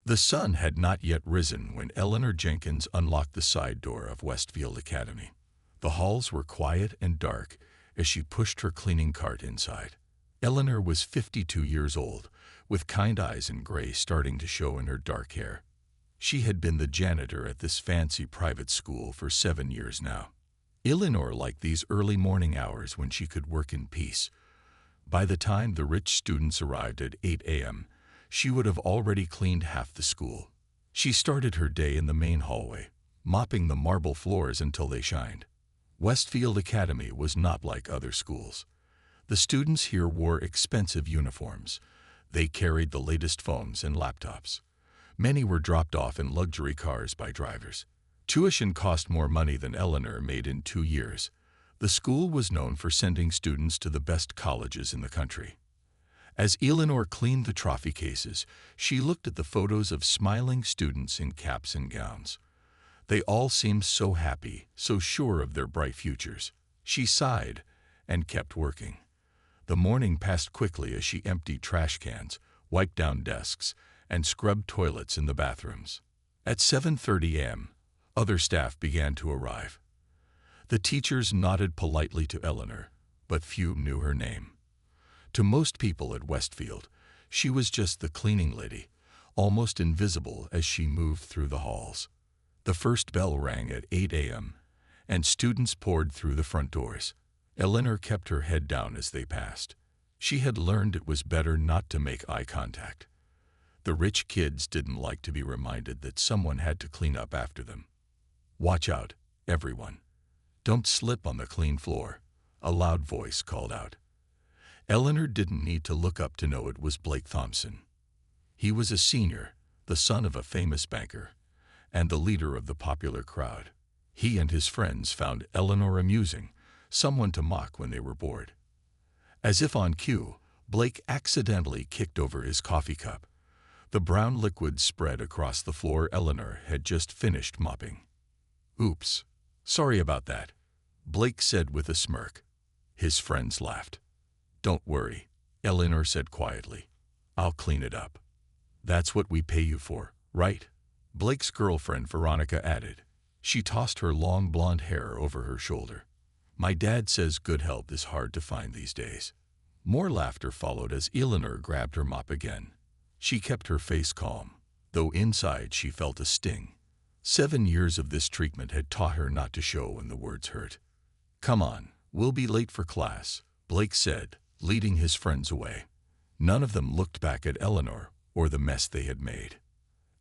The sun had not yet risen when Eleanor Jenkins unlocked the side door of Westfield Academy. The halls were quiet and dark as she pushed her cleaning cart inside. Eleanor was 52 years old, with kind eyes and gray starting to show in her dark hair. She had been the janitor at this fancy private school for 7 years now. Eleanor liked these early morning hours when she could work in peace. By the time the rich students arrived at 8 a.m., she would have already cleaned half the school. She started her day in the main hallway, mopping the marble floors until they shined. Westfield Academy was not like other schools. The students here wore expensive uniforms. They carried the latest phones and laptops. Many were dropped off in luxury cars by drivers. Tuition cost more money than Eleanor made in 2 years. The school was known for sending students to the best colleges in the country. As Eleanor cleaned the trophy cases, she looked at the photos of smiling students in caps and gowns. They all seemed so happy, so sure of their bright futures. She sighed and kept working. The morning passed quickly as she emptied trash cans, wiped down desks, and scrubbed toilets in the bathrooms. At 7:30 a.m., other staff began to arrive. The teachers nodded politely to Eleanor, but few knew her name. To most people at Westfield, she was just the cleaning lady, almost invisible as she moved through the halls. The first bell rang at 8 a.m., and students poured through the front doors. Eleanor kept her head down as they passed. She had learned it was better not to make eye contact. The rich kids didn't like to be reminded that someone had to clean up after them. "Watch out, everyone. Don't slip on the clean floor," a loud voice called out. Eleanor didn't need to look up to know it was Blake Thompson. He was a senior, the son of a famous banker, and the leader of the popular crowd. He and his friends found Eleanor amusing, someone to mock when they were bored. As if on cue, Blake accidentally kicked over his coffee cup. The brown liquid spread across the floor Eleanor had just finished mopping. "Oops, sorry about that," Blake said with a smirk. His friends laughed. "Don't worry," Eleanor said quietly. "I'll clean it up." "That's what we pay you for, right?" Blake's girlfriend Veronica added. She tossed her long blonde hair over her shoulder. "My dad says good help is hard to find these days." More laughter followed as Eleanor grabbed her mop again. She kept her face calm, though inside she felt a sting. 7 years of this treatment had taught her not to show when the words hurt. "Come on, we'll be late for class," Blake said, leading his friends away. None of them looked back at Eleanor or the mess they had made.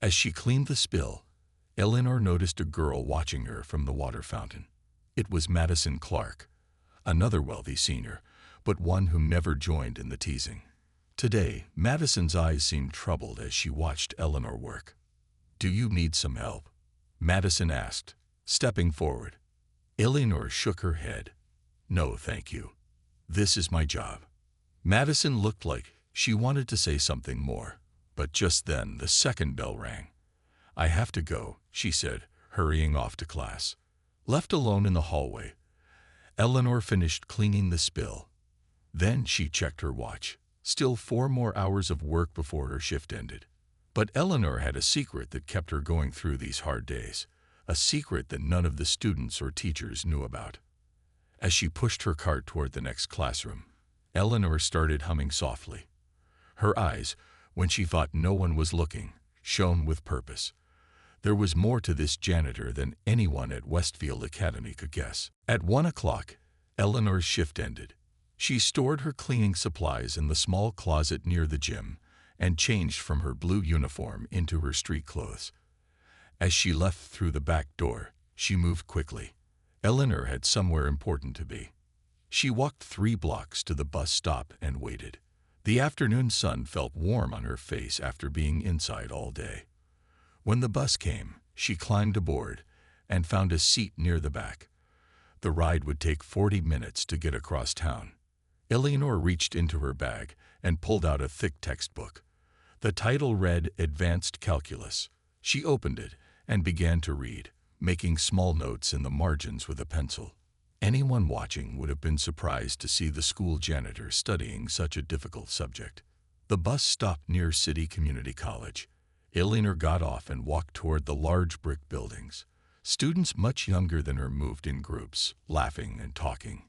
As she cleaned the spill, Eleanor noticed a girl watching her from the water fountain. It was Madison Clark, another wealthy senior, but one who never joined in the teasing. Today, Madison's eyes seemed troubled as she watched Eleanor work. "Do you need some help?" Madison asked, stepping forward. Eleanor shook her head. "No, thank you. This is my job." Madison looked like she wanted to say something more, but just then the second bell rang. "I have to go," she said, hurrying off to class. Left alone in the hallway, Eleanor finished cleaning the spill. Then she checked her watch. Still 4 more hours of work before her shift ended. But Eleanor had a secret that kept her going through these hard days, a secret that none of the students or teachers knew about. As she pushed her cart toward the next classroom, Eleanor started humming softly. Her eyes, when she thought no one was looking, shone with purpose. There was more to this janitor than anyone at Westfield Academy could guess. At 1 o'clock, Eleanor's shift ended. She stored her cleaning supplies in the small closet near the gym and changed from her blue uniform into her street clothes. As she left through the back door, she moved quickly. Eleanor had somewhere important to be. She walked 3 blocks to the bus stop and waited. The afternoon sun felt warm on her face after being inside all day. When the bus came, she climbed aboard and found a seat near the back. The ride would take 40 minutes to get across town. Eleanor reached into her bag and pulled out a thick textbook. The title read Advanced Calculus. She opened it and began to read, making small notes in the margins with a pencil. Anyone watching would have been surprised to see the school janitor studying such a difficult subject. The bus stopped near City Community College. Eleanor got off and walked toward the large brick buildings. Students much younger than her moved in groups, laughing and talking.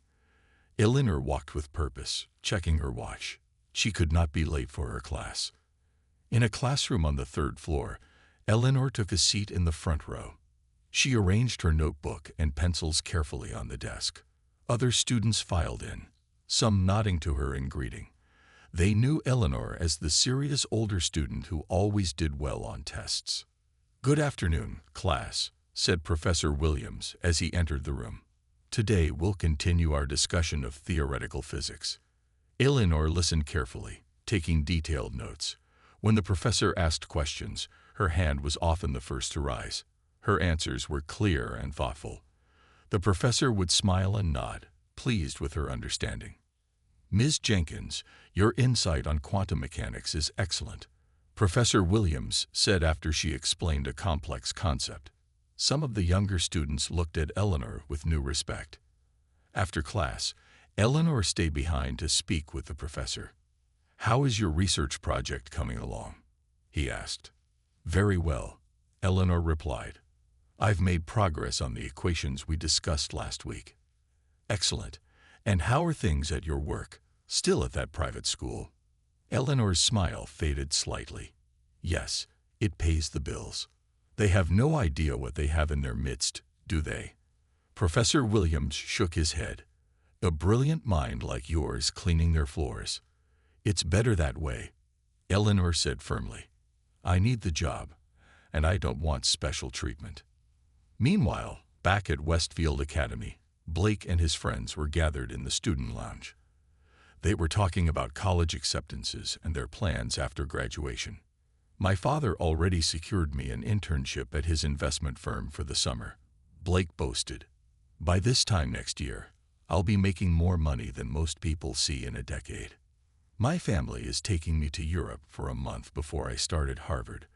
Eleanor walked with purpose, checking her watch. She could not be late for her class. In a classroom on the third floor, Eleanor took a seat in the front row. She arranged her notebook and pencils carefully on the desk. Other students filed in, some nodding to her in greeting. They knew Eleanor as the serious older student who always did well on tests. "Good afternoon, class," said Professor Williams as he entered the room. "Today we'll continue our discussion of theoretical physics." Eleanor listened carefully, taking detailed notes. When the professor asked questions, her hand was often the first to rise. Her answers were clear and thoughtful. The professor would smile and nod, pleased with her understanding. "Ms. Jenkins, your insight on quantum mechanics is excellent," Professor Williams said after she explained a complex concept. Some of the younger students looked at Eleanor with new respect. After class, Eleanor stayed behind to speak with the professor. "How is your research project coming along?" he asked. "Very well," Eleanor replied. "I've made progress on the equations we discussed last week." "Excellent. And how are things at your work? Still at that private school?" Eleanor's smile faded slightly. "Yes, it pays the bills. They have no idea what they have in their midst, do they?" Professor Williams shook his head. "A brilliant mind like yours cleaning their floors. It's better that way," Eleanor said firmly. "I need the job, and I don't want special treatment." Meanwhile, back at Westfield Academy, Blake and his friends were gathered in the student lounge. They were talking about college acceptances and their plans after graduation. "My father already secured me an internship at his investment firm for the summer," Blake boasted. "By this time next year, I'll be making more money than most people see in a decade. My family is taking me to Europe for a month before I start at Harvard,"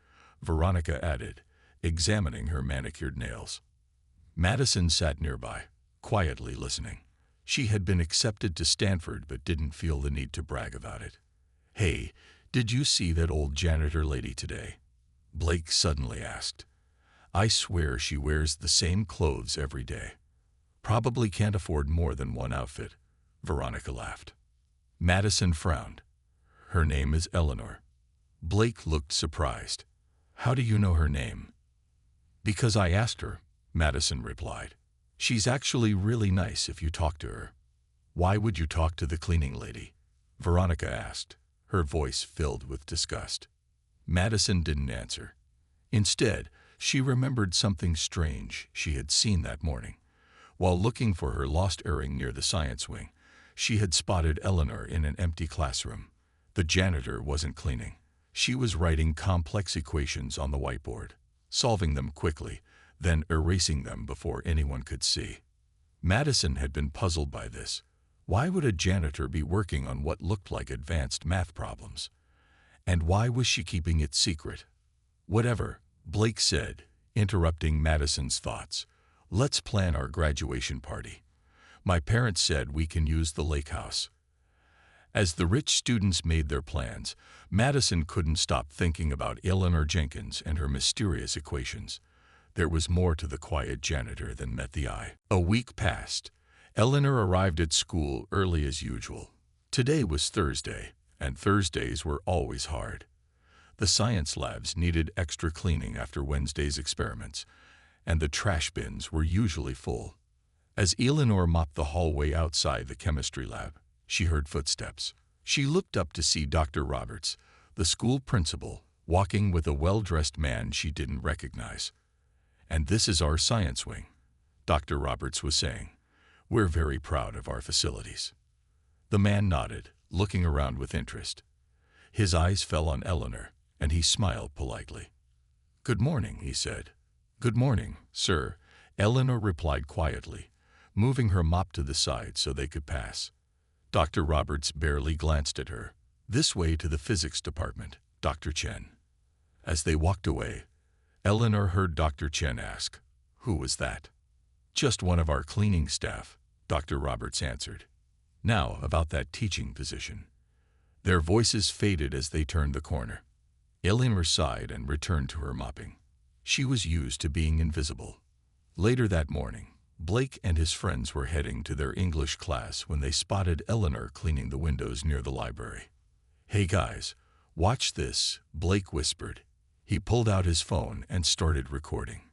Veronica added, examining her manicured nails. Madison sat nearby, quietly listening. She had been accepted to Stanford but didn't feel the need to brag about it. "Hey, did you see that old janitor lady today?" Blake suddenly asked. "I swear she wears the same clothes every day. Probably can't afford more than one outfit," Veronica laughed. Madison frowned. "Her name is Eleanor." Blake looked surprised. "How do you know her name?" "Because I asked her," Madison replied. "She's actually really nice if you talk to her." "Why would you talk to the cleaning lady?" Veronica asked, her voice filled with disgust. Madison didn't answer. Instead, she remembered something strange she had seen that morning. While looking for her lost earring near the science wing, she had spotted Eleanor in an empty classroom. The janitor wasn't cleaning. She was writing complex equations on the whiteboard, solving them quickly, then erasing them before anyone could see. Madison had been puzzled by this. Why would a janitor be working on what looked like advanced math problems? And why was she keeping it secret? "Whatever," Blake said, interrupting Madison's thoughts. "Let's plan our graduation party. My parents said we can use the lake house." As the rich students made their plans, Madison couldn't stop thinking about Eleanor Jenkins and her mysterious equations. There was more to the quiet janitor than met the eye. A week passed. Eleanor arrived at school early as usual. Today was Thursday, and Thursdays were always hard. The science labs needed extra cleaning after Wednesday's experiments, and the trash bins were usually full. As Eleanor mopped the hallway outside the chemistry lab, she heard footsteps. She looked up to see Dr. Roberts, the school principal, walking with a well-dressed man she didn't recognize. "And this is our science wing," Dr. Roberts was saying. "We're very proud of our facilities." The man nodded, looking around with interest. His eyes fell on Eleanor, and he smiled politely. "Good morning," he said. "Good morning, sir," Eleanor replied quietly, moving her mop to the side so they could pass. Dr. Roberts barely glanced at her. "This way to the physics department, Dr. Chen." As they walked away, Eleanor heard Dr. Chen ask, "Who was that?" "Just one of our cleaning staff," Dr. Roberts answered. "Now about that teaching position." Their voices faded as they turned the corner. Eleanor sighed and returned to her mopping. She was used to being invisible. Later that morning, Blake and his friends were heading to their English class when they spotted Eleanor cleaning the windows near the library. "Hey guys, watch this," Blake whispered. He pulled out his phone and started recording.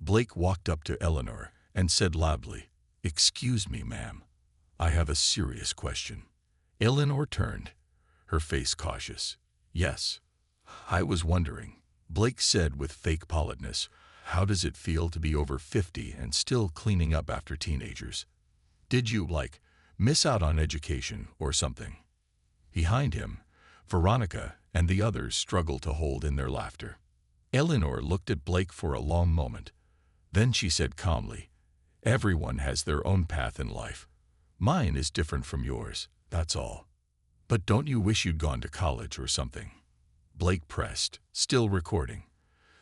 Blake walked up to Eleanor and said loudly, "Excuse me, ma'am. I have a serious question." Eleanor turned, her face cautious. "Yes. I was wondering," Blake said with fake politeness, "how does it feel to be over 50 and still cleaning up after teenagers? Did you, miss out on education or something?" Behind him, Veronica and the others struggled to hold in their laughter. Eleanor looked at Blake for a long moment. Then she said calmly, "Everyone has their own path in life. Mine is different from yours, that's all. But don't you wish you'd gone to college or something?" Blake pressed, still recording.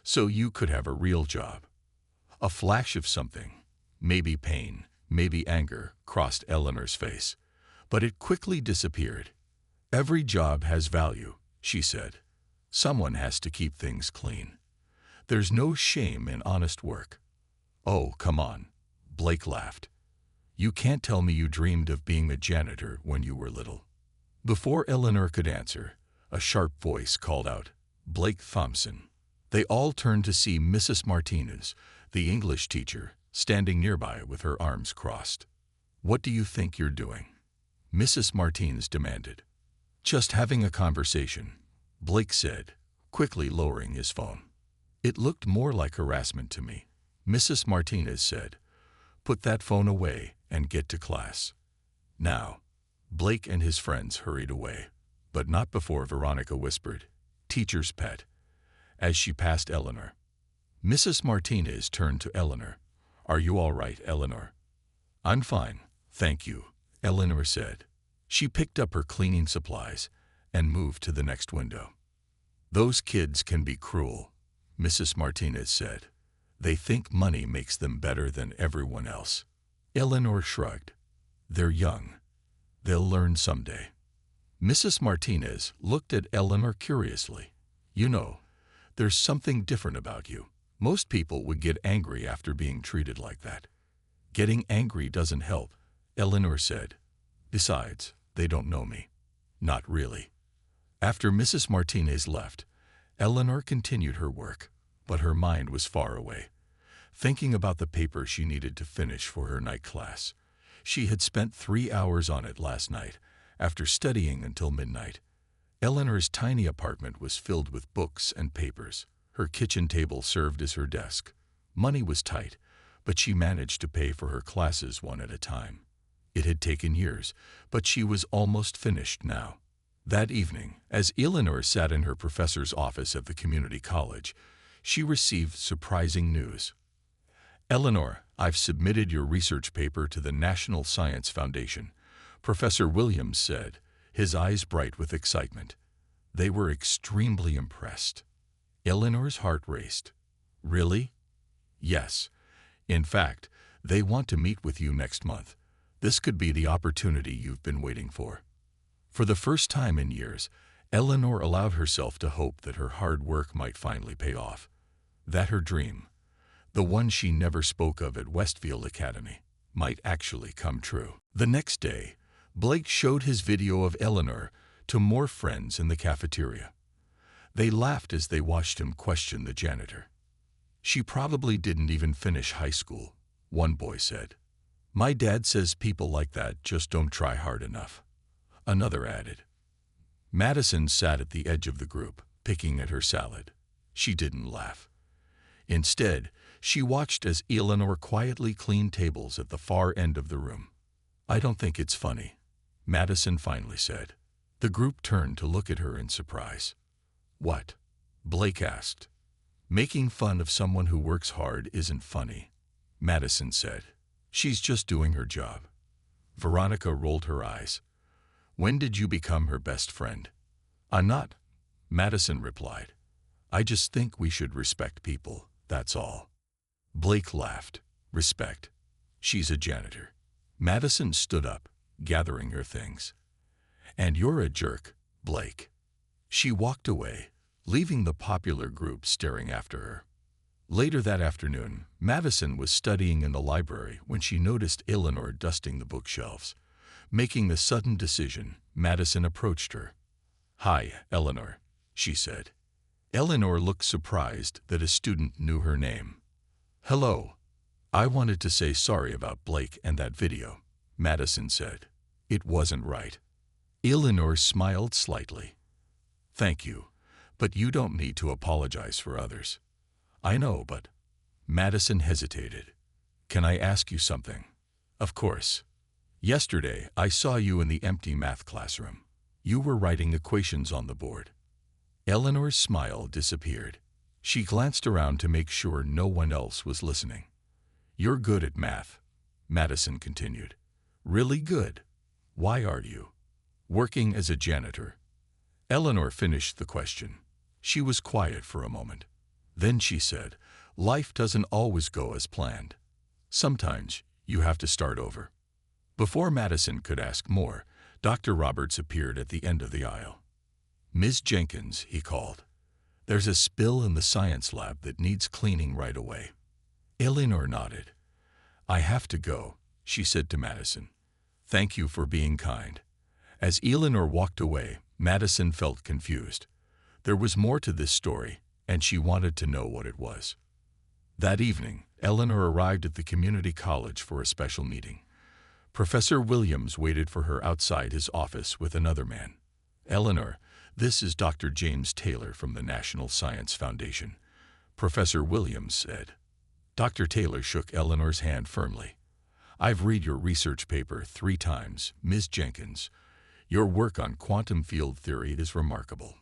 "So you could have a real job." A flash of something, maybe pain, maybe anger, crossed Eleanor's face, but it quickly disappeared. "Every job has value," she said. "Someone has to keep things clean. There's no shame in honest work." "Oh, come on," Blake laughed. "You can't tell me you dreamed of being a janitor when you were little." Before Eleanor could answer, a sharp voice called out, "Blake Thompson." They all turned to see Mrs. Martinez, the English teacher, standing nearby with her arms crossed. "What do you think you're doing?" Mrs. Martinez demanded. "Just having a conversation," Blake said, quickly lowering his phone. "It looked more like harassment to me," Mrs. Martinez said. "Put that phone away and get to class." Now, Blake and his friends hurried away, but not before Veronica whispered, "Teacher's pet," as she passed Eleanor. Mrs. Martinez turned to Eleanor. "Are you all right, Eleanor?" "I'm fine, thank you," Eleanor said. She picked up her cleaning supplies and moved to the next window. "Those kids can be cruel," Mrs. Martinez said. "They think money makes them better than everyone else." Eleanor shrugged. "They're young. They'll learn someday." Mrs. Martinez looked at Eleanor curiously. "You know, there's something different about you. Most people would get angry after being treated like that." "Getting angry doesn't help," Eleanor said. "Besides, they don't know me." "Not really." After Mrs. Martinez left, Eleanor continued her work, but her mind was far away, thinking about the paper she needed to finish for her night class. She had spent 3 hours on it last night, after studying until midnight. Eleanor's tiny apartment was filled with books and papers. Her kitchen table served as her desk. Money was tight, but she managed to pay for her classes one at a time. It had taken years, but she was almost finished now. That evening, as Eleanor sat in her professor's office at the community college, she received surprising news. "Eleanor, I've submitted your research paper to the National Science Foundation," Professor Williams said, his eyes bright with excitement. They were extremely impressed. Eleanor's heart raced. "Really?" "Yes. In fact, they want to meet with you next month. This could be the opportunity you've been waiting for." For the first time in years, Eleanor allowed herself to hope that her hard work might finally pay off. That her dream, the one she never spoke of at Westfield Academy, might actually come true. The next day, Blake showed his video of Eleanor to more friends in the cafeteria. They laughed as they watched him question the janitor. "She probably didn't even finish high school," one boy said. "My dad says people like that just don't try hard enough," another added. Madison sat at the edge of the group, picking at her salad. She didn't laugh. Instead, she watched as Eleanor quietly cleaned tables at the far end of the room. "I don't think it's funny," Madison finally said. The group turned to look at her in surprise. "What?" Blake asked. "Making fun of someone who works hard isn't funny," Madison said. "She's just doing her job." Veronica rolled her eyes. "When did you become her best friend?" "I'm not," Madison replied. "I just think we should respect people, that's all." Blake laughed. "Respect? She's a janitor." Madison stood up, gathering her things. "And you're a jerk, Blake." She walked away, leaving the popular group staring after her. Later that afternoon, Madison was studying in the library when she noticed Eleanor dusting the bookshelves. Making a sudden decision, Madison approached her. "Hi, Eleanor," she said. Eleanor looked surprised that a student knew her name. "Hello. I wanted to say sorry about Blake and that video," Madison said. "It wasn't right." Eleanor smiled slightly. "Thank you, but you don't need to apologize for others." "I know, but—" Madison hesitated. "Can I ask you something?" "Of course. Yesterday, I saw you in the empty math classroom. You were writing equations on the board." Eleanor's smile disappeared. She glanced around to make sure no one else was listening. "You're good at math," Madison continued. "Really good. Why are you working as a janitor?" Eleanor finished the question. She was quiet for a moment. Then she said, "Life doesn't always go as planned. Sometimes you have to start over." Before Madison could ask more, Dr. Roberts appeared at the end of the aisle. "Ms. Jenkins," he called, "there's a spill in the science lab that needs cleaning right away." Eleanor nodded. "I have to go," she said to Madison. "Thank you for being kind." As Eleanor walked away, Madison felt confused. There was more to this story, and she wanted to know what it was. That evening, Eleanor arrived at the community college for a special meeting. Professor Williams waited for her outside his office with another man. "Eleanor, this is Dr. James Taylor from the National Science Foundation," Professor Williams said. Dr. Taylor shook Eleanor's hand firmly. "I've read your research paper 3 times, Ms. Jenkins. Your work on quantum field theory is remarkable."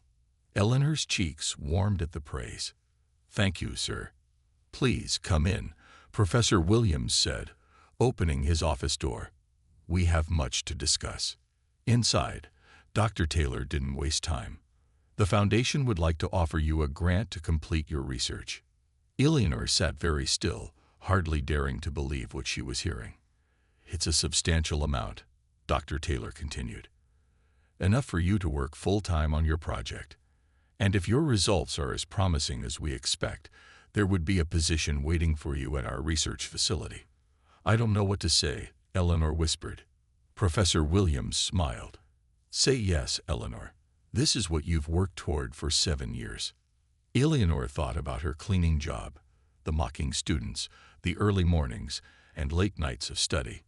Eleanor's cheeks warmed at the praise. "Thank you, sir. Please come in," Professor Williams said, opening his office door. "We have much to discuss." Inside, Dr. Taylor didn't waste time. "The Foundation would like to offer you a grant to complete your research." Eleanor sat very still, hardly daring to believe what she was hearing. "It's a substantial amount," Dr. Taylor continued. "Enough for you to work full-time on your project. And if your results are as promising as we expect, there would be a position waiting for you at our research facility." "I don't know what to say," Eleanor whispered. Professor Williams smiled. "Say yes, Eleanor. This is what you've worked toward for 7 years." Eleanor thought about her cleaning job, the mocking students, the early mornings, and late nights of study.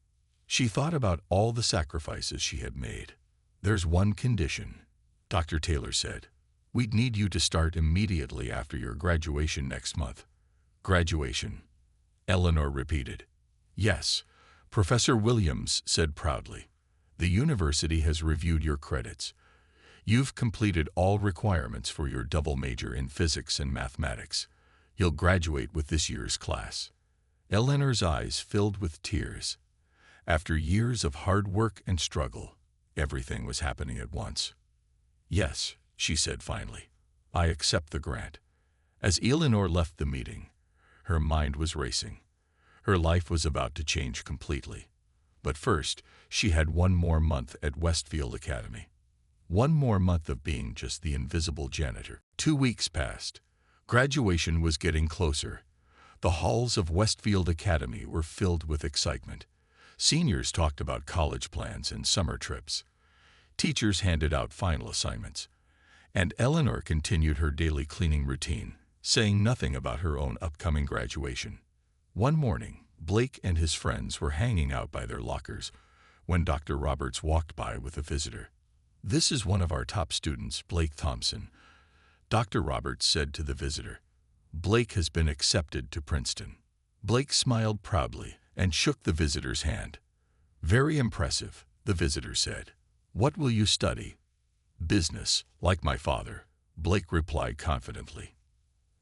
She thought about all the sacrifices she had made. "There's one condition," Dr. Taylor said. "We'd need you to start immediately after your graduation next month." "Graduation," Eleanor repeated. "Yes," Professor Williams said proudly. "The university has reviewed your credits. You've completed all requirements for your double major in physics and mathematics. You'll graduate with this year's class." Eleanor's eyes filled with tears. After years of hard work and struggle, everything was happening at once. "Yes," she said finally, "I accept the grant." As Eleanor left the meeting, her mind was racing. Her life was about to change completely. But first, she had one more month at Westfield Academy. One more month of being just the invisible janitor. 2 weeks passed. Graduation was getting closer. The halls of Westfield Academy were filled with excitement. Seniors talked about college plans and summer trips. Teachers handed out final assignments. And Eleanor continued her daily cleaning routine, saying nothing about her own upcoming graduation. One morning, Blake and his friends were hanging out by their lockers when Dr. Roberts walked by with a visitor. "This is one of our top students, Blake Thompson," Dr. Roberts said to the visitor. "Blake has been accepted to Princeton." Blake smiled proudly and shook the visitor's hand. "Very impressive," the visitor said. "What will you study?" "Business, like my father," Blake replied confidently.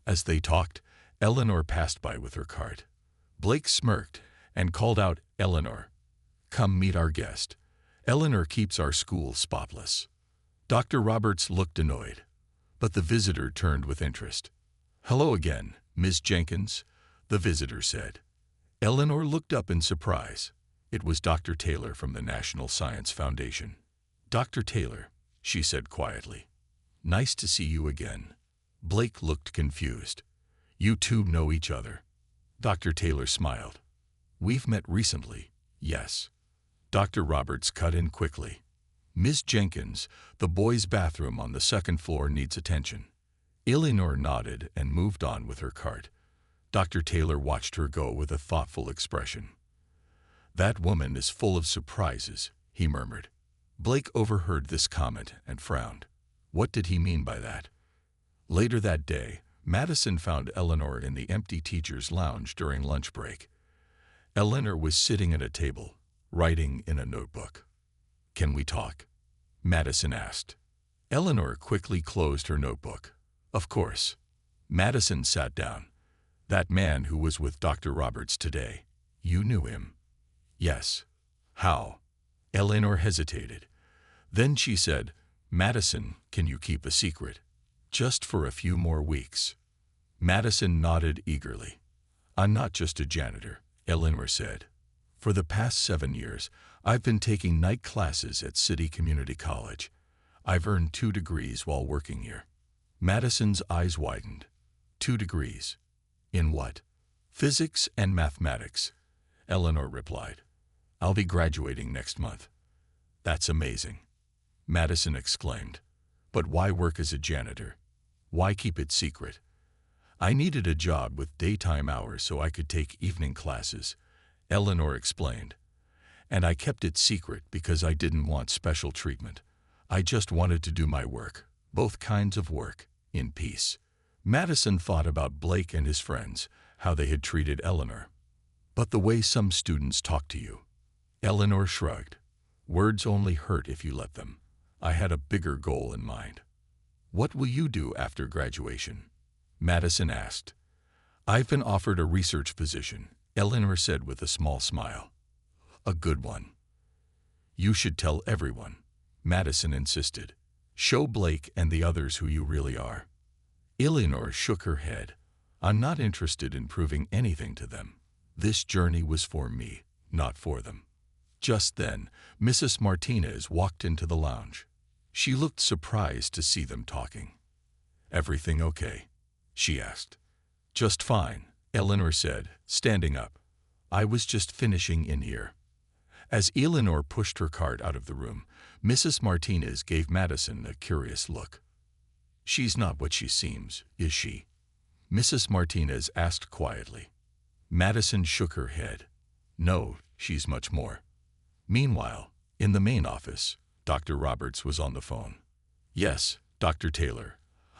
As they talked, Eleanor passed by with her cart. Blake smirked and called out, "Eleanor, come meet our guest. Eleanor keeps our school spotless." Dr. Roberts looked annoyed, but the visitor turned with interest. "Hello again, Miss Jenkins," the visitor said. Eleanor looked up in surprise. It was Dr. Taylor from the National Science Foundation. "Dr. Taylor," she said quietly, "nice to see you again." Blake looked confused. You two know each other? Dr. Taylor smiled. We've met recently, yes. Dr. Roberts cut in quickly. Miss Jenkins, the boys' bathroom on the second floor needs attention. Eleanor nodded and moved on with her cart. Dr. Taylor watched her go with a thoughtful expression. That woman is full of surprises, he murmured. Blake overheard this comment and frowned. What did he mean by that? Later that day, Madison found Eleanor in the empty teacher's lounge during lunch break. Eleanor was sitting at a table, writing in a notebook. Can we talk? Madison asked. Eleanor quickly closed her notebook. Of course. Madison sat down. That man who was with Dr. Roberts today, you knew him? Yes. How? Eleanor hesitated. Then she said, Madison, can you keep a secret? Just for a few more weeks. Madison nodded eagerly. I'm not just a janitor, Eleanor said. For the past 7 years, I've been taking night classes at City Community College. I've earned 2 degrees while working here. Madison's eyes widened. 2 degrees. In what? Physics and mathematics, Eleanor replied. I'll be graduating next month. That's amazing, Madison exclaimed. But why work as a janitor? Why keep it secret? I needed a job with daytime hours so I could take evening classes, Eleanor explained. And I kept it secret because I didn't want special treatment. I just wanted to do my work, both kinds of work, in peace. Madison thought about Blake and his friends, how they had treated Eleanor. But the way some students talk to you. Eleanor shrugged. Words only hurt if you let them. I had a bigger goal in mind. What will you do after graduation? Madison asked. I've been offered a research position, Eleanor said with a small smile. A good one. You should tell everyone, Madison insisted. Show Blake and the others who you really are. Eleanor shook her head. I'm not interested in proving anything to them. This journey was for me, not for them. Just then, Mrs. Martinez walked into the lounge. She looked surprised to see them talking. Everything okay? She asked. Just fine, Eleanor said, standing up. I was just finishing in here. As Eleanor pushed her cart out of the room, Mrs. Martinez gave Madison a curious look. She's not what she seems, is she? Mrs. Martinez asked quietly. Madison shook her head. No, she's much more. Meanwhile, in the main office, Dr. Roberts was on the phone. Yes, Dr. Taylor,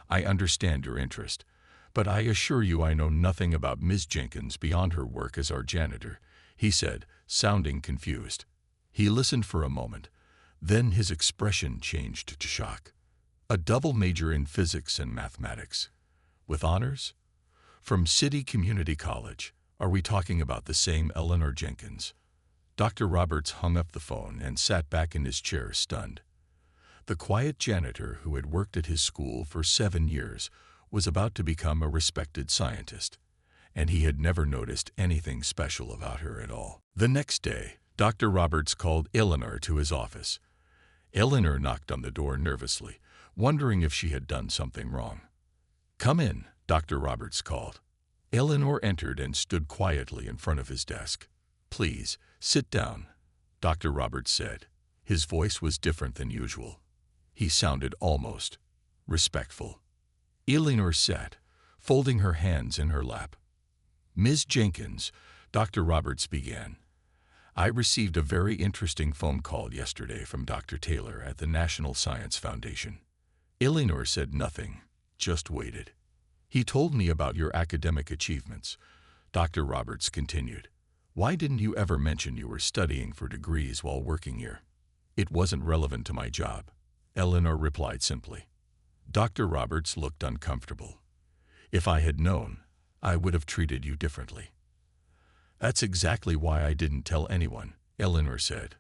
I understand your interest, but I assure you I know nothing about Ms. Jenkins beyond her work as our janitor, he said, sounding confused. He listened for a moment, then his expression changed to shock. A double major in physics and mathematics. With honors? From City Community College. Are we talking about the same Eleanor Jenkins? Dr. Roberts hung up the phone and sat back in his chair, stunned. The quiet janitor who had worked at his school for 7 years was about to become a respected scientist, and he had never noticed anything special about her at all. The next day, Dr. Roberts called Eleanor to his office. Eleanor knocked on the door nervously, wondering if she had done something wrong. Come in, Dr. Roberts called. Eleanor entered and stood quietly in front of his desk. Please, sit down, Dr. Roberts said. His voice was different than usual. He sounded almost respectful. Eleanor sat, folding her hands in her lap. Ms. Jenkins, Dr. Roberts began. I received a very interesting phone call yesterday from Dr. Taylor at the National Science Foundation. Eleanor said nothing, just waited. He told me about your academic achievements, Dr. Roberts continued. Why didn't you ever mention you were studying for degrees while working here? It wasn't relevant to my job, Eleanor replied simply. Dr. Roberts looked uncomfortable. If I had known, I would have treated you differently. That's exactly why I didn't tell anyone, Eleanor said.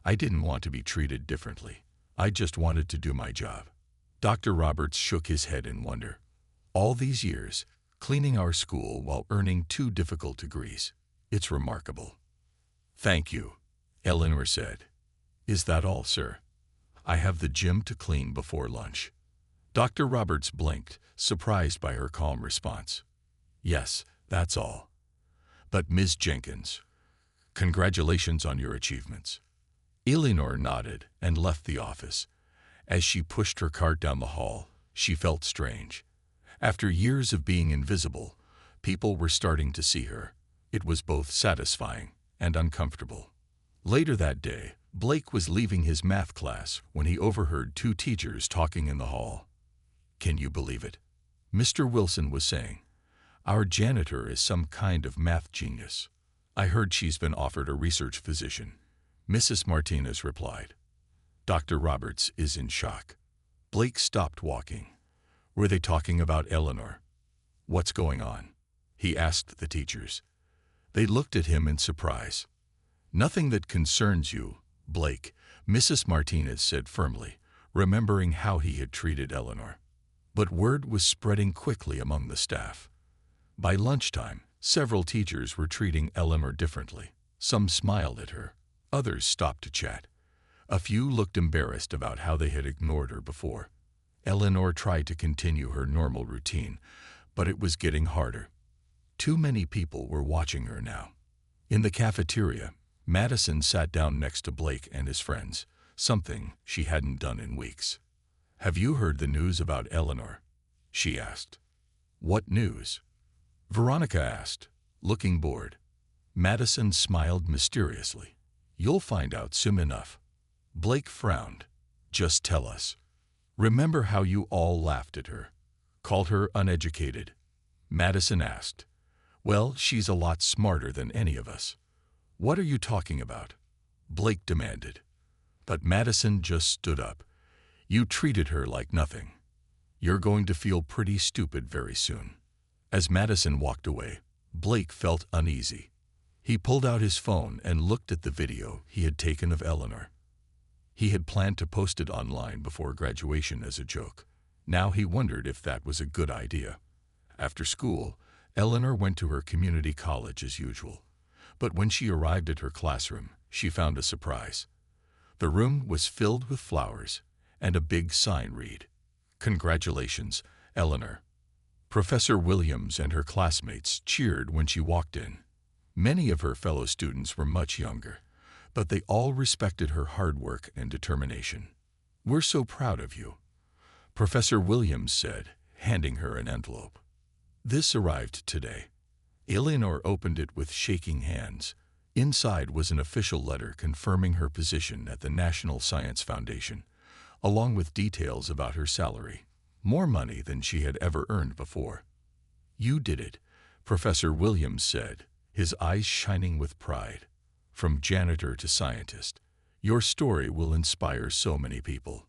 I didn't want to be treated differently. I just wanted to do my job. Dr. Roberts shook his head in wonder. All these years, cleaning our school while earning 2 difficult degrees. It's remarkable. Thank you, Eleanor said. Is that all, sir? I have the gym to clean before lunch. Dr. Roberts blinked, surprised by her calm response. Yes, that's all. But Ms. Jenkins, congratulations on your achievements. Eleanor nodded and left the office. As she pushed her cart down the hall, she felt strange. After years of being invisible, people were starting to see her. It was both satisfying and uncomfortable. Later that day, Blake was leaving his math class when he overheard two teachers talking in the hall. Can you believe it? Mr. Wilson was saying, our janitor is some kind of math genius. I heard she's been offered a research position. Mrs. Martinez replied. Dr. Roberts is in shock. Blake stopped walking. Were they talking about Eleanor? What's going on? He asked the teachers. They looked at him in surprise. Nothing that concerns you, Blake, Mrs. Martinez said firmly, remembering how he had treated Eleanor. But word was spreading quickly among the staff. By lunchtime, several teachers were treating Eleanor differently. Some smiled at her. Others stopped to chat. A few looked embarrassed about how they had ignored her before. Eleanor tried to continue her normal routine, but it was getting harder. Too many people were watching her now. In the cafeteria, Madison sat down next to Blake and his friends, something she hadn't done in weeks. Have you heard the news about Eleanor? She asked. What news? Veronica asked, looking bored. Madison smiled mysteriously. You'll find out soon enough. Blake frowned. Just tell us. Remember how you all laughed at her? Called her uneducated? Madison asked. Well, she's a lot smarter than any of us. What are you talking about? Blake demanded. But Madison just stood up. You treated her like nothing. You're going to feel pretty stupid very soon. As Madison walked away, Blake felt uneasy. He pulled out his phone and looked at the video he had taken of Eleanor. He had planned to post it online before graduation as a joke. Now he wondered if that was a good idea. After school, Eleanor went to her community college as usual. But when she arrived at her classroom, she found a surprise. The room was filled with flowers, and a big sign read, Congratulations, Eleanor. Professor Williams and her classmates cheered when she walked in. Many of her fellow students were much younger, but they all respected her hard work and determination. We're so proud of you, Professor Williams said, handing her an envelope. This arrived today. Eleanor opened it with shaking hands. Inside was an official letter confirming her position at the National Science Foundation, along with details about her salary, more money than she had ever earned before. You did it, Professor Williams said, his eyes shining with pride. From janitor to scientist, your story will inspire so many people.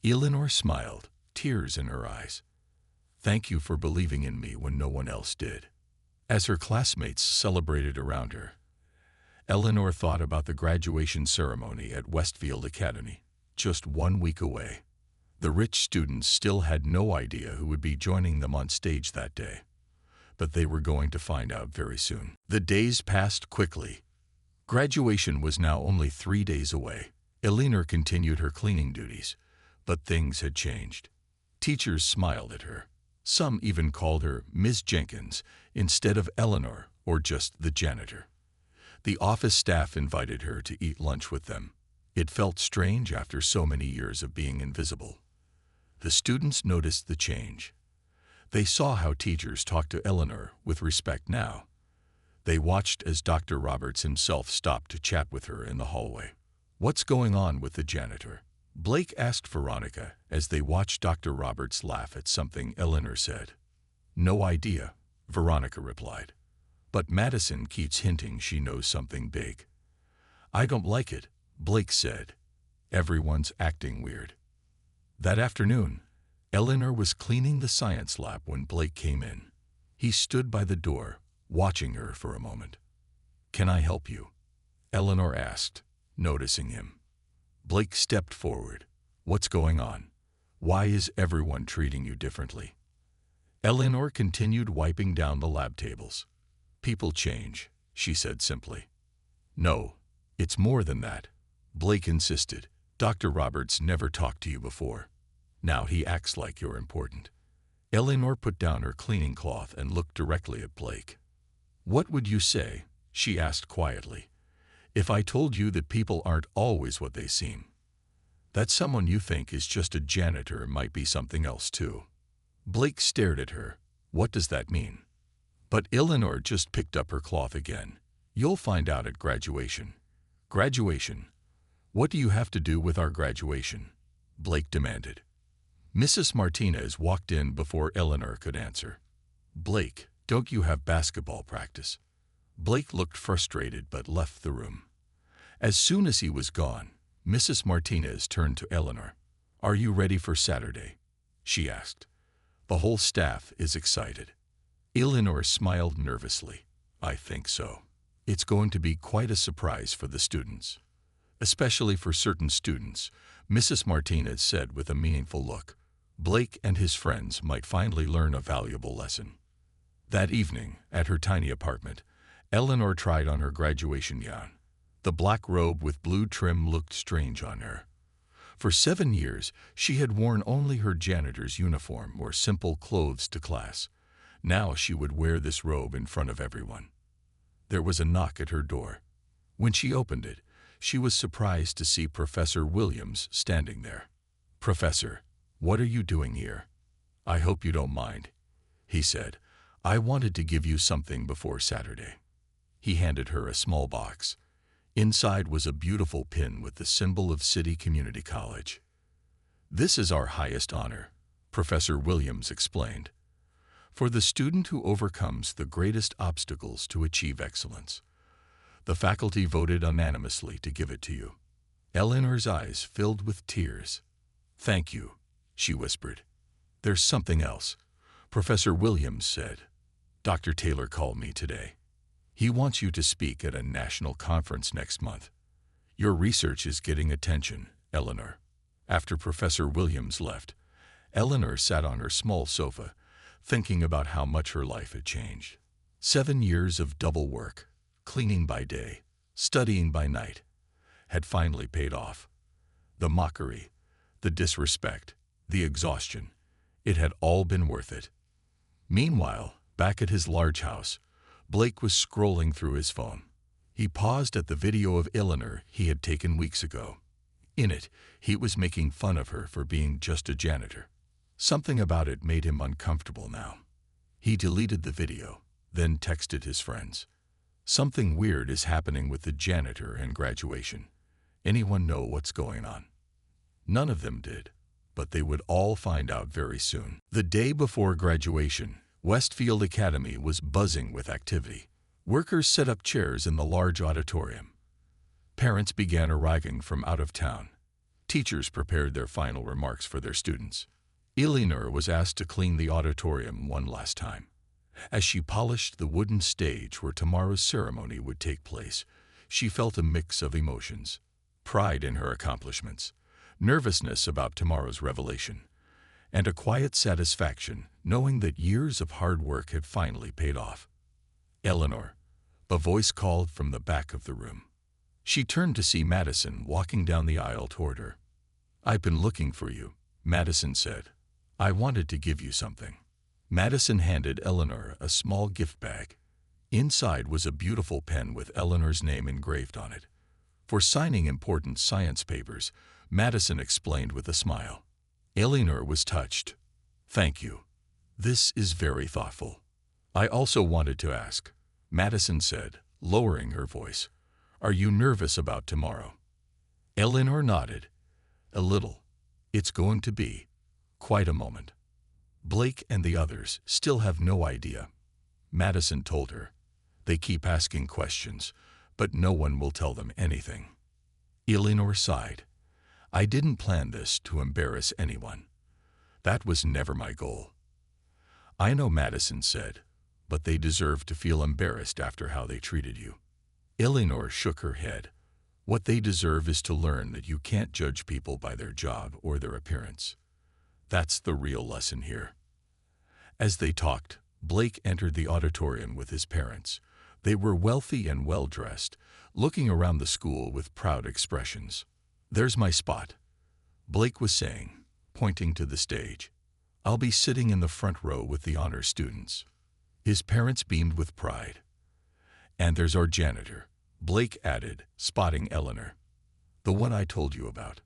Eleanor smiled, tears in her eyes. Thank you for believing in me when no one else did. As her classmates celebrated around her, Eleanor thought about the graduation ceremony at Westfield Academy, just 1 week away. The rich students still had no idea who would be joining them on stage that day, but they were going to find out very soon. The days passed quickly. Graduation was now only 3 days away. Eleanor continued her cleaning duties, but things had changed. Teachers smiled at her. Some even called her Ms. Jenkins instead of Eleanor or just the janitor. The office staff invited her to eat lunch with them. It felt strange after so many years of being invisible. The students noticed the change. They saw how teachers talked to Eleanor with respect now. They watched as Dr. Roberts himself stopped to chat with her in the hallway. What's going on with the janitor? Blake asked Veronica as they watched Dr. Roberts laugh at something Eleanor said. No idea, Veronica replied. But Madison keeps hinting she knows something big. I don't like it, Blake said. Everyone's acting weird. That afternoon, Eleanor was cleaning the science lab when Blake came in. He stood by the door, watching her for a moment. Can I help you? Eleanor asked, noticing him. Blake stepped forward. What's going on? Why is everyone treating you differently? Eleanor continued wiping down the lab tables. People change, she said simply. No, it's more than that, Blake insisted. Dr. Roberts never talked to you before. Now he acts like you're important." Eleanor put down her cleaning cloth and looked directly at Blake. "What would you say," she asked quietly, "if I told you that people aren't always what they seem? That someone you think is just a janitor might be something else too?" Blake stared at her. "What does that mean?" But Eleanor just picked up her cloth again. "You'll find out at graduation." "Graduation? What do you have to do with our graduation?" Blake demanded. Mrs. Martinez walked in before Eleanor could answer. "Blake, don't you have basketball practice?" Blake looked frustrated but left the room. As soon as he was gone, Mrs. Martinez turned to Eleanor. "Are you ready for Saturday?" she asked. "The whole staff is excited." Eleanor smiled nervously. "I think so. It's going to be quite a surprise for the students." "Especially for certain students," Mrs. Martinez said with a meaningful look. "Blake and his friends might finally learn a valuable lesson." That evening, at her tiny apartment, Eleanor tried on her graduation gown. The black robe with blue trim looked strange on her. For 7 years, she had worn only her janitor's uniform or simple clothes to class. Now she would wear this robe in front of everyone. There was a knock at her door. When she opened it, she was surprised to see Professor Williams standing there. "Professor, what are you doing here?" "I hope you don't mind," he said. "I wanted to give you something before Saturday." He handed her a small box. Inside was a beautiful pin with the symbol of City Community College. "This is our highest honor," Professor Williams explained, "for the student who overcomes the greatest obstacles to achieve excellence. The faculty voted unanimously to give it to you." Eleanor's eyes filled with tears. "Thank you," she whispered. "There's something else," Professor Williams said. "Dr. Taylor called me today. He wants you to speak at a national conference next month. Your research is getting attention, Eleanor." After Professor Williams left, Eleanor sat on her small sofa, thinking about how much her life had changed. 7 years of double work, cleaning by day, studying by night, had finally paid off. The mockery, the disrespect, the exhaustion, it had all been worth it. Meanwhile, back at his large house, Blake was scrolling through his phone. He paused at the video of Eleanor he had taken weeks ago. In it, he was making fun of her for being just a janitor. Something about it made him uncomfortable now. He deleted the video, then texted his friends. "Something weird is happening with the janitor and graduation. Anyone know what's going on?" None of them did, but they would all find out very soon. The day before graduation, Westfield Academy was buzzing with activity. Workers set up chairs in the large auditorium. Parents began arriving from out of town. Teachers prepared their final remarks for their students. Eleanor was asked to clean the auditorium one last time. As she polished the wooden stage where tomorrow's ceremony would take place, she felt a mix of emotions: pride in her accomplishments, nervousness about tomorrow's revelation, and a quiet satisfaction knowing that years of hard work had finally paid off. "Eleanor," a voice called from the back of the room. She turned to see Madison walking down the aisle toward her. "I've been looking for you," Madison said. "I wanted to give you something." Madison handed Eleanor a small gift bag. Inside was a beautiful pen with Eleanor's name engraved on it. For signing important science papers, Madison explained with a smile. Eleanor was touched. "Thank you. This is very thoughtful. I also wanted to ask," Madison said, lowering her voice, "are you nervous about tomorrow?" Eleanor nodded. "A little. It's going to be quite a moment. Blake and the others still have no idea," Madison told her. "They keep asking questions, but no one will tell them anything." Eleanor sighed. "I didn't plan this to embarrass anyone. That was never my goal." "I know," Madison said, "but they deserve to feel embarrassed after how they treated you." Eleanor shook her head. "What they deserve is to learn that you can't judge people by their job or their appearance. That's the real lesson here." As they talked, Blake entered the auditorium with his parents. They were wealthy and well-dressed, looking around the school with proud expressions. "There's my spot," Blake was saying. pointing to the stage. "I'll be sitting in the front row with the honor students." His parents beamed with pride. "And there's our janitor," Blake added, spotting Eleanor. "The one I told you about.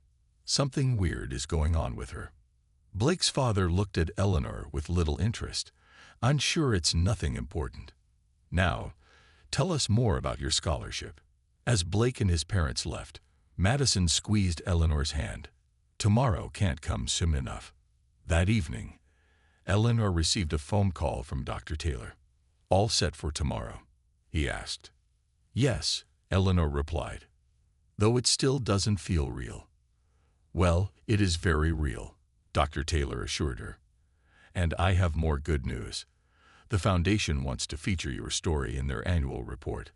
Something weird is going on with her." Blake's father looked at Eleanor with little interest. "I'm sure it's nothing important. Now, tell us more about your scholarship." As Blake and his parents left, Madison squeezed Eleanor's hand. "Tomorrow can't come soon enough." That evening, Eleanor received a phone call from Dr. Taylor. "All set for tomorrow?" he asked. "Yes," Eleanor replied, "though it still doesn't feel real." "Well, it is very real," Dr. Taylor assured her. "And I have more good news. The Foundation wants to feature your story in their annual report.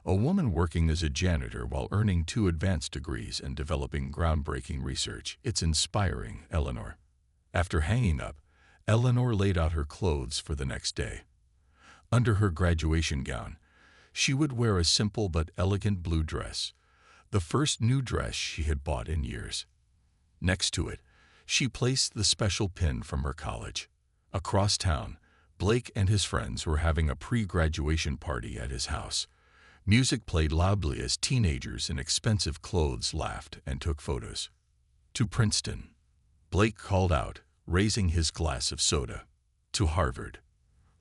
A woman working as a janitor while earning 2 advanced degrees and developing groundbreaking research. It's inspiring, Eleanor." After hanging up, Eleanor laid out her clothes for the next day. Under her graduation gown, she would wear a simple but elegant blue dress, the first new dress she had bought in years. Next to it, she placed the special pin from her college. Across town, Blake and his friends were having a pre-graduation party at his house. Music played loudly as teenagers in expensive clothes laughed and took photos. "To Princeton," Blake called out, raising his glass of soda. "To Harvard,"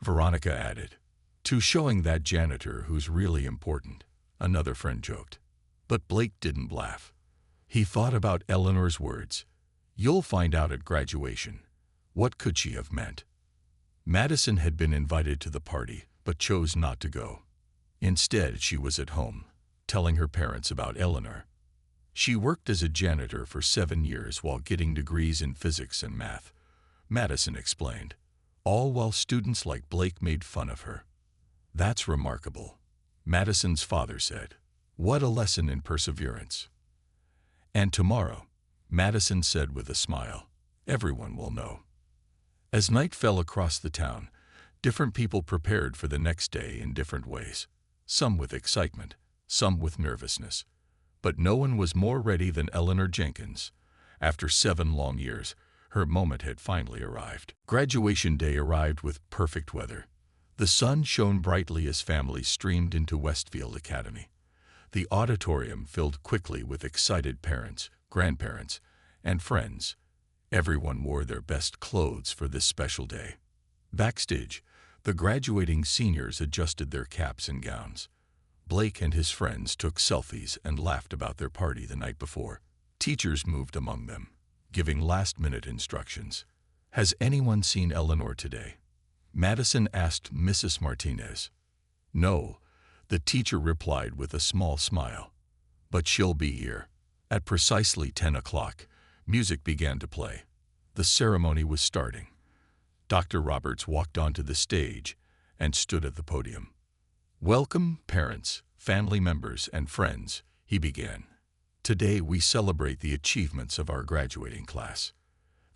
Veronica added. "To showing that janitor who's really important," another friend joked. But Blake didn't laugh. He thought about Eleanor's words. "You'll find out at graduation." What could she have meant? Madison had been invited to the party, but chose not to go. Instead, she was at home, telling her parents about Eleanor. She worked as a janitor for 7 years while getting degrees in physics and math, Madison explained, all while students like Blake made fun of her. "That's remarkable," Madison's father said. "What a lesson in perseverance." "And tomorrow," Madison said with a smile, "everyone will know." As night fell across the town, different people prepared for the next day in different ways. Some with excitement, some with nervousness. But no one was more ready than Eleanor Jenkins. After 7 long years, her moment had finally arrived. Graduation day arrived with perfect weather. The sun shone brightly as families streamed into Westfield Academy. The auditorium filled quickly with excited parents, grandparents, and friends. Everyone wore their best clothes for this special day. Backstage, the graduating seniors adjusted their caps and gowns. Blake and his friends took selfies and laughed about their party the night before. Teachers moved among them, giving last-minute instructions. "Has anyone seen Eleanor today?" Madison asked Mrs. Martinez. "No," the teacher replied with a small smile. "But she'll be here." At precisely 10 o'clock, music began to play. The ceremony was starting. Dr. Roberts walked onto the stage and stood at the podium. "Welcome, parents, family members, and friends," he began. "Today we celebrate the achievements of our graduating class."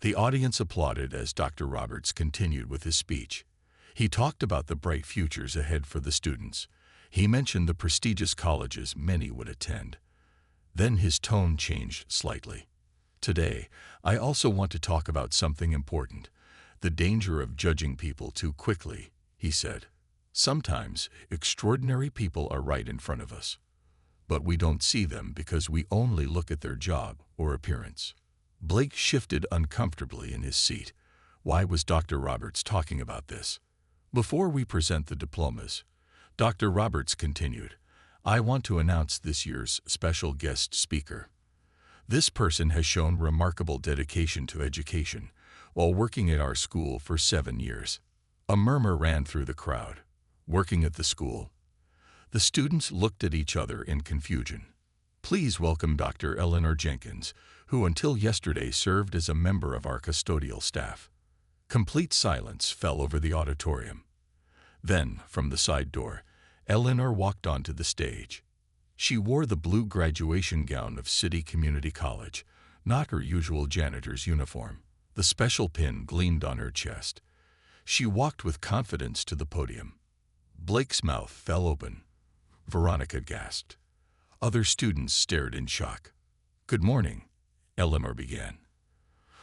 The audience applauded as Dr. Roberts continued with his speech. He talked about the bright futures ahead for the students. He mentioned the prestigious colleges many would attend. Then his tone changed slightly. "Today, I also want to talk about something important. The danger of judging people too quickly," he said. "Sometimes, extraordinary people are right in front of us, but we don't see them because we only look at their job or appearance." Blake shifted uncomfortably in his seat. Why was Dr. Roberts talking about this? "Before we present the diplomas," Dr. Roberts continued, "I want to announce this year's special guest speaker. This person has shown remarkable dedication to education while working at our school for 7 years." A murmur ran through the crowd. Working at the school? The students looked at each other in confusion. "Please welcome Dr. Eleanor Jenkins, who until yesterday served as a member of our custodial staff." Complete silence fell over the auditorium. Then, from the side door, Eleanor walked onto the stage. She wore the blue graduation gown of City Community College, not her usual janitor's uniform. The special pin gleamed on her chest. She walked with confidence to the podium. Blake's mouth fell open. Veronica gasped. Other students stared in shock. "Good morning," Eleanor began.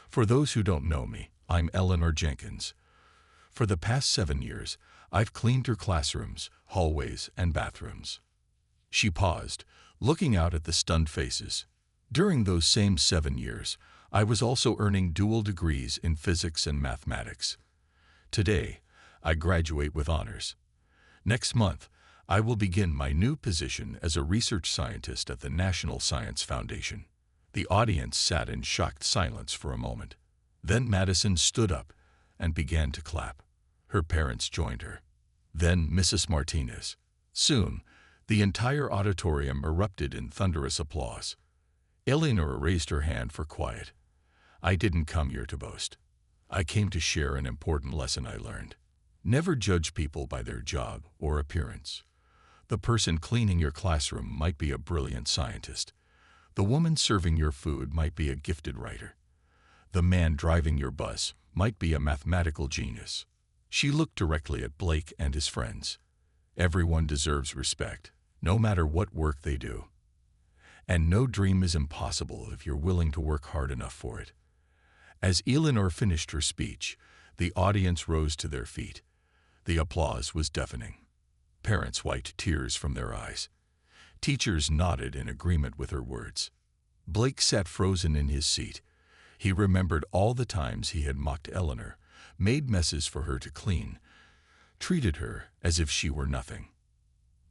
For those who don't know me, I'm Eleanor Jenkins. For the past 7 years, I've cleaned your classrooms, hallways, and bathrooms. She paused, looking out at the stunned faces. During those same 7 years, I was also earning dual degrees in physics and mathematics. Today, I graduate with honors. Next month, I will begin my new position as a research scientist at the National Science Foundation. The audience sat in shocked silence for a moment. Then Madison stood up and began to clap. Her parents joined her. Then Mrs. Martinez. Soon, the entire auditorium erupted in thunderous applause. Eleanor raised her hand for quiet. I didn't come here to boast. I came to share an important lesson I learned. Never judge people by their job or appearance. The person cleaning your classroom might be a brilliant scientist. The woman serving your food might be a gifted writer. The man driving your bus might be a mathematical genius. She looked directly at Blake and his friends. Everyone deserves respect, no matter what work they do. And no dream is impossible if you're willing to work hard enough for it. As Eleanor finished her speech, the audience rose to their feet. The applause was deafening. Parents wiped tears from their eyes. Teachers nodded in agreement with her words. Blake sat frozen in his seat. He remembered all the times he had mocked Eleanor, made messes for her to clean, treated her as if she were nothing.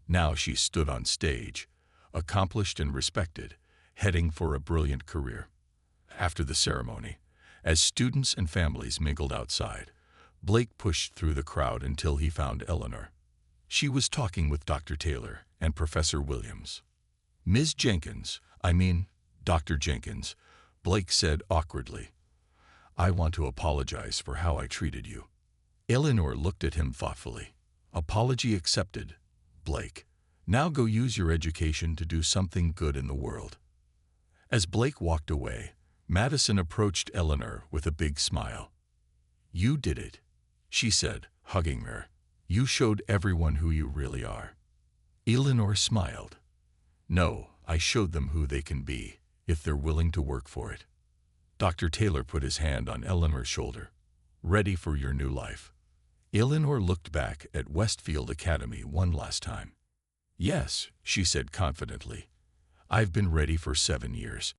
Now she stood on stage, accomplished and respected, heading for a brilliant career. After the ceremony, as students and families mingled outside, Blake pushed through the crowd until he found Eleanor. She was talking with Dr. Taylor and Professor Williams. Ms. Jenkins, Dr. Jenkins, Blake said awkwardly. I want to apologize for how I treated you. Eleanor looked at him thoughtfully. Apology accepted, Blake. Now go use your education to do something good in the world. As Blake walked away, Madison approached Eleanor with a big smile. You did it, she said, hugging her. You showed everyone who you really are. Eleanor smiled. No, I showed them who they can be, if they're willing to work for it. Dr. Taylor put his hand on Eleanor's shoulder. Ready for your new life. Eleanor looked back at Westfield Academy one last time. Yes, she said confidently. I've been ready for 7 years.